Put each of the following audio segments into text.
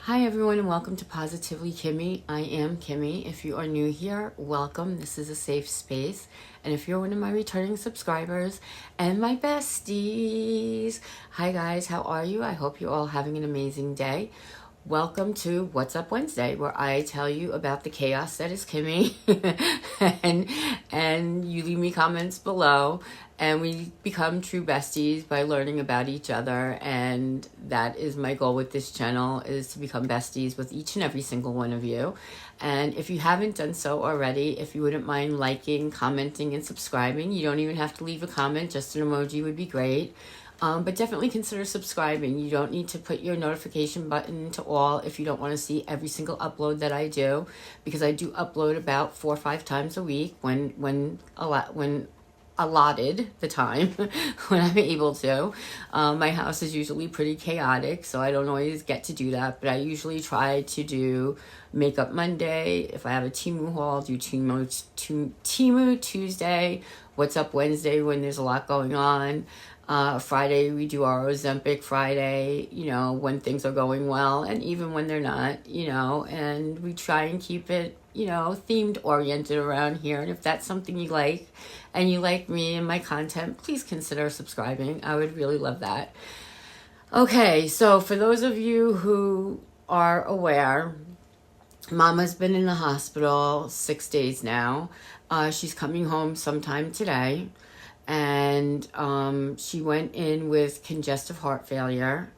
Hi everyone and welcome to Positively Kimmie. I am Kimmie. If you are new here, welcome. This is a safe space. And if you're one of my returning subscribers and my besties, hi guys, how are you? I hope you're all having an amazing day. Welcome to What's Up Wednesday, where I tell you about the chaos that is Kimmie and you leave me comments below and we become true besties by learning about each other. And that is my goal with this channel, is to become besties with each and every single one of you. And if you haven't done so already, if you wouldn't mind liking, commenting, and subscribing, you don't even have to leave a comment, just an emoji would be great. But definitely consider subscribing. You don't need to put your notification button to all if you don't want to see every single upload that I do, because I do upload about 4 or 5 times a week when allotted the time when I'm able to. My house is usually pretty chaotic, so I don't always get to do that, but I usually try to do Makeup Monday. If I have a Temu haul, I'll do Temu Tuesday, What's Up Wednesday when there's a lot going on. Friday, we do our Ozempic Friday, when things are going well, and even when they're not, and we try and keep it, themed oriented around here. And if that's something you like, and you like me and my content, please consider subscribing. I would really love that. Okay, so for those of you who are aware, Mama's been in the hospital 6 days now. She's coming home sometime today. And she went in with congestive heart failure.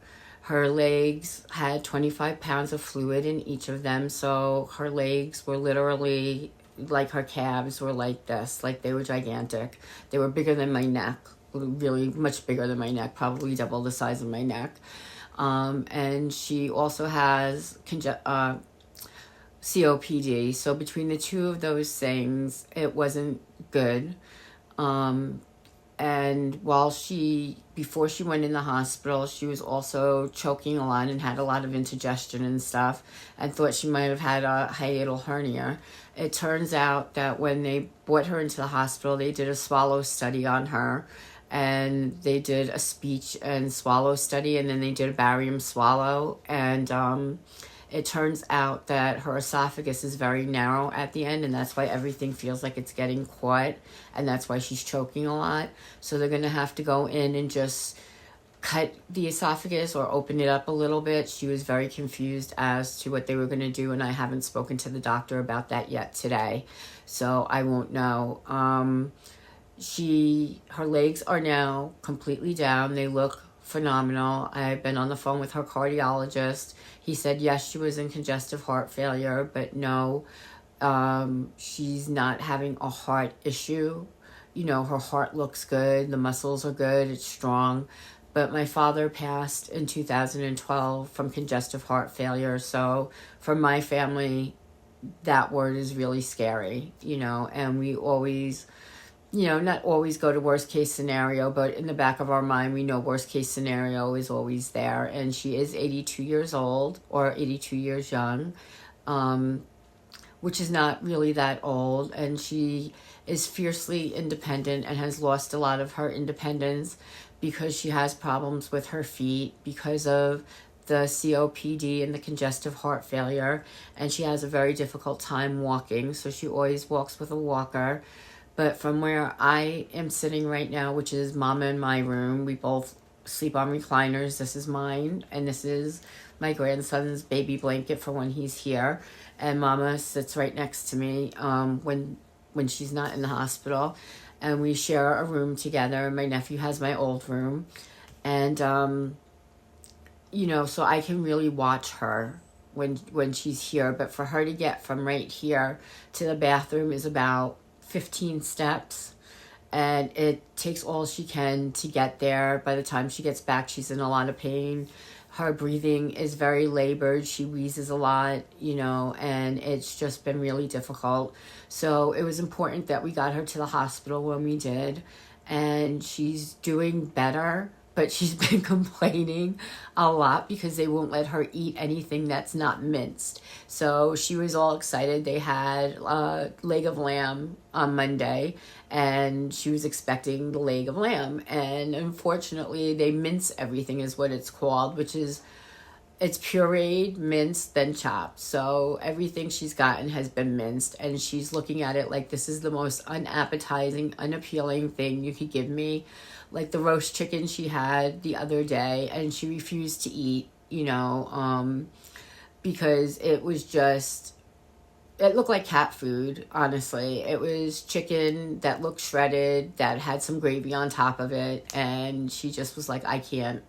Her legs had 25 pounds of fluid in each of them, so her legs were literally, like her calves were like this, like they were gigantic. They were bigger than my neck, really much bigger than my neck, probably double the size of my neck. And she also has COPD, so between the two of those things, it wasn't good. And before she went in the hospital, she was also choking a lot and had a lot of indigestion and stuff, and thought she might have had a hiatal hernia. It turns out that when they brought her into the hospital, they did a swallow study on her, and they did a speech and swallow study, and then they did a barium swallow, and it turns out that her esophagus is very narrow at the end, and that's why everything feels like it's getting caught, and that's why she's choking a lot. So they're going to have to go in and just cut the esophagus or open it up a little bit. She was very confused as to what they were going to do, and I haven't spoken to the doctor about that yet today, so I won't know. Her legs are now completely down. They look phenomenal. I've been on the phone with her cardiologist. He said yes, she was in congestive heart failure, but no, she's not having a heart issue. Her heart looks good, the muscles are good, it's strong. But my father passed in 2012 from congestive heart failure, so for my family, that word is really scary, and we always, not always go to worst case scenario, but in the back of our mind, we know worst case scenario is always there. And she is 82 years old, or 82 years young, which is not really that old. And she is fiercely independent and has lost a lot of her independence because she has problems with her feet because of the COPD and the congestive heart failure. And she has a very difficult time walking, so she always walks with a walker. But from where I am sitting right now, which is Mama in my room, we both sleep on recliners. This is mine, and this is my grandson's baby blanket for when he's here. And Mama sits right next to me when she's not in the hospital. And we share a room together. My nephew has my old room. And, so I can really watch her when she's here. But for her to get from right here to the bathroom is about 15 steps, and it takes all she can to get there. By the time she gets back, she's in a lot of pain. Her breathing is very labored. She wheezes a lot, and it's just been really difficult. So it was important that we got her to the hospital when we did, and she's doing better. But she's been complaining a lot because they won't let her eat anything that's not minced. So she was all excited. They had a leg of lamb on Monday, and she was expecting the leg of lamb. And unfortunately, they mince everything is what it's called, which is it's pureed, minced, then chopped. So everything she's gotten has been minced, and she's looking at it like this is the most unappetizing, unappealing thing you could give me. Like the roast chicken she had the other day, and she refused to eat, because it was just, it looked like cat food, honestly. It was chicken that looked shredded, that had some gravy on top of it, and she just was like, I can't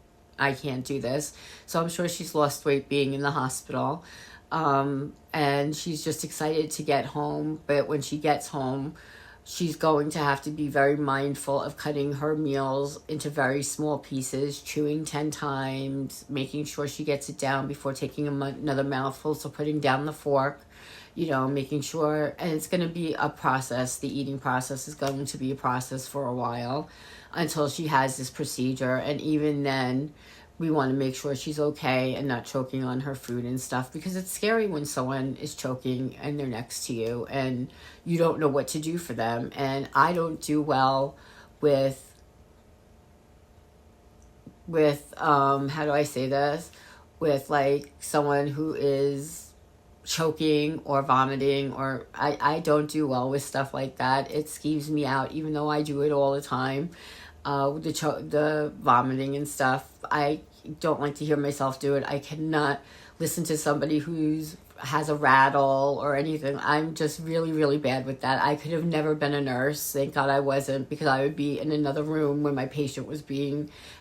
do this. So I'm sure she's lost weight being in the hospital. And she's just excited to get home. But when she gets home, she's going to have to be very mindful of cutting her meals into very small pieces, chewing 10 times, making sure she gets it down before taking another mouthful. So putting down the fork, making sure, and it's going to be a process. The eating process is going to be a process for a while until she has this procedure. And even then, we want to make sure she's okay and not choking on her food and stuff, because it's scary when someone is choking and they're next to you and you don't know what to do for them. And I don't do well with how do I say this, with like someone who is choking or vomiting, or I don't do well with stuff like that. It skeeves me out, even though I do it all the time. The vomiting and stuff, I don't like to hear myself do it. I cannot listen to somebody who's has a rattle or anything. I'm just really, really bad with that. I could have never been a nurse. Thank God I wasn't, because I would be in another room when my patient was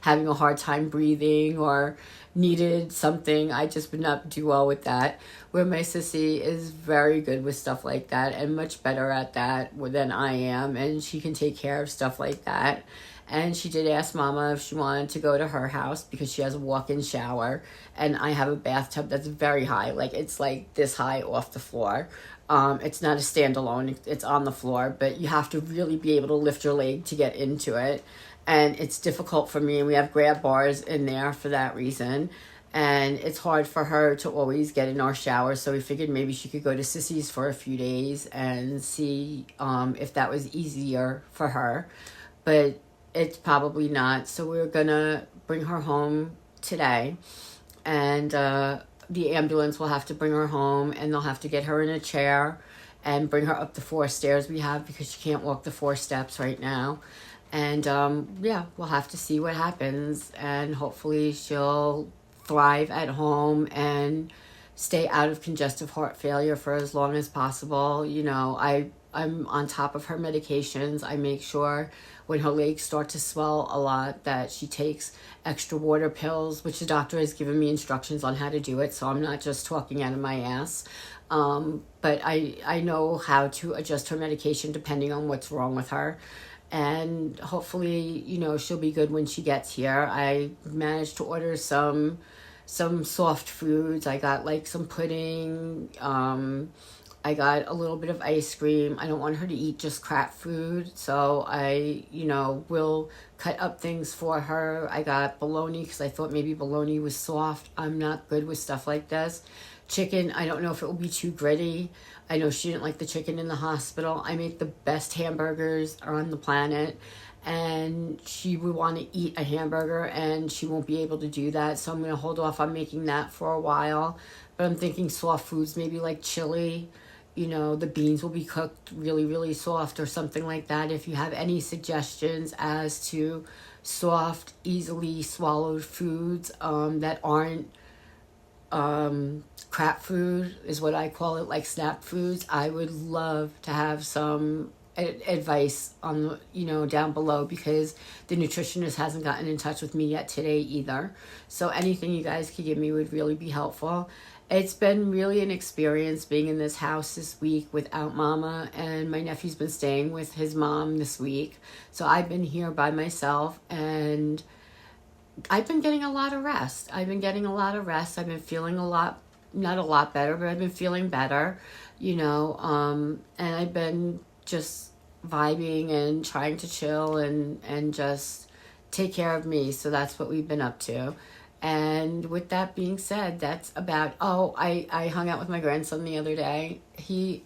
having a hard time breathing or needed something. I just would not do well with that. Where my sissy is very good with stuff like that and much better at that than I am, and she can take care of stuff like that. And she did ask Mama if she wanted to go to her house because she has a walk-in shower. And I have a bathtub that's very high. Like, it's like this high off the floor. It's not a standalone. It's on the floor. But you have to really be able to lift your leg to get into it. And it's difficult for me. And we have grab bars in there for that reason. And it's hard for her to always get in our shower. So we figured maybe she could go to Sissy's for a few days and see if that was easier for her. But it's probably not. So we're gonna bring her home today, and the ambulance will have to bring her home, and they'll have to get her in a chair and bring her up the 4 stairs we have, because she can't walk the 4 steps right now. And we'll have to see what happens, and hopefully she'll thrive at home and stay out of congestive heart failure for as long as possible. I'm on top of her medications. I make sure when her legs start to swell a lot that she takes extra water pills, which the doctor has given me instructions on how to do it, so I'm not just talking out of my ass. But I know how to adjust her medication depending on what's wrong with her. And hopefully, she'll be good when she gets here. I managed to order some soft foods. I got like some pudding. I got a little bit of ice cream. I don't want her to eat just crap food, so I, will cut up things for her. I got bologna because I thought maybe bologna was soft. I'm not good with stuff like this. Chicken, I don't know if it will be too gritty. I know she didn't like the chicken in the hospital. I make the best hamburgers on the planet, and she would want to eat a hamburger, and she won't be able to do that, so I'm going to hold off on making that for a while. But I'm thinking soft foods, maybe like chili. The beans will be cooked really, really soft or something like that. If you have any suggestions as to soft, easily swallowed foods that aren't crap food, is what I call it, like snack foods, I would love to have some advice on down below, because the nutritionist hasn't gotten in touch with me yet today either. So anything you guys could give me would really be helpful. It's been really an experience being in this house this week without Mama, and my nephew's been staying with his mom this week. So I've been here by myself, and I've been getting a lot of rest. I've been feeling not a lot better, but I've been feeling better, and I've been just vibing and trying to chill and just take care of me. So that's what we've been up to. And with that being said, that's about, I hung out with my grandson the other day. He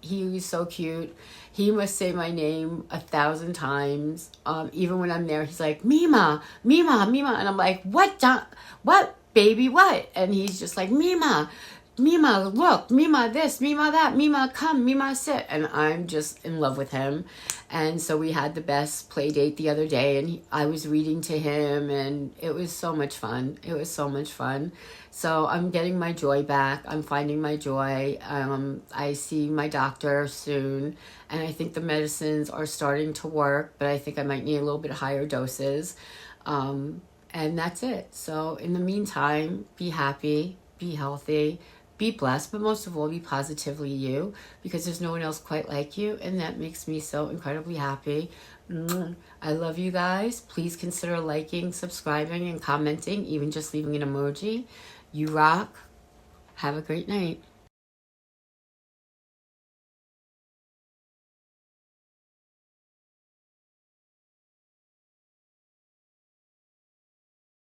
was so cute. He must say my name 1,000 times. Even when I'm there, he's like, Mima, Mima, Mima. And I'm like, what? baby what? And he's just like, Mima, look, Mima this, Mima that, Mima come, Mima sit. And I'm just in love with him. And so we had the best play date the other day, and I was reading to him, and it was so much fun. It was so much fun. So I'm getting my joy back. I'm finding my joy. I see my doctor soon, and I think the medicines are starting to work, but I think I might need a little bit higher doses. And that's it. So in the meantime, be happy, be healthy, be blessed, but most of all, be positively you, because there's no one else quite like you, and that makes me so incredibly happy. I love you guys. Please consider liking, subscribing, and commenting, even just leaving an emoji. You rock. Have a great night.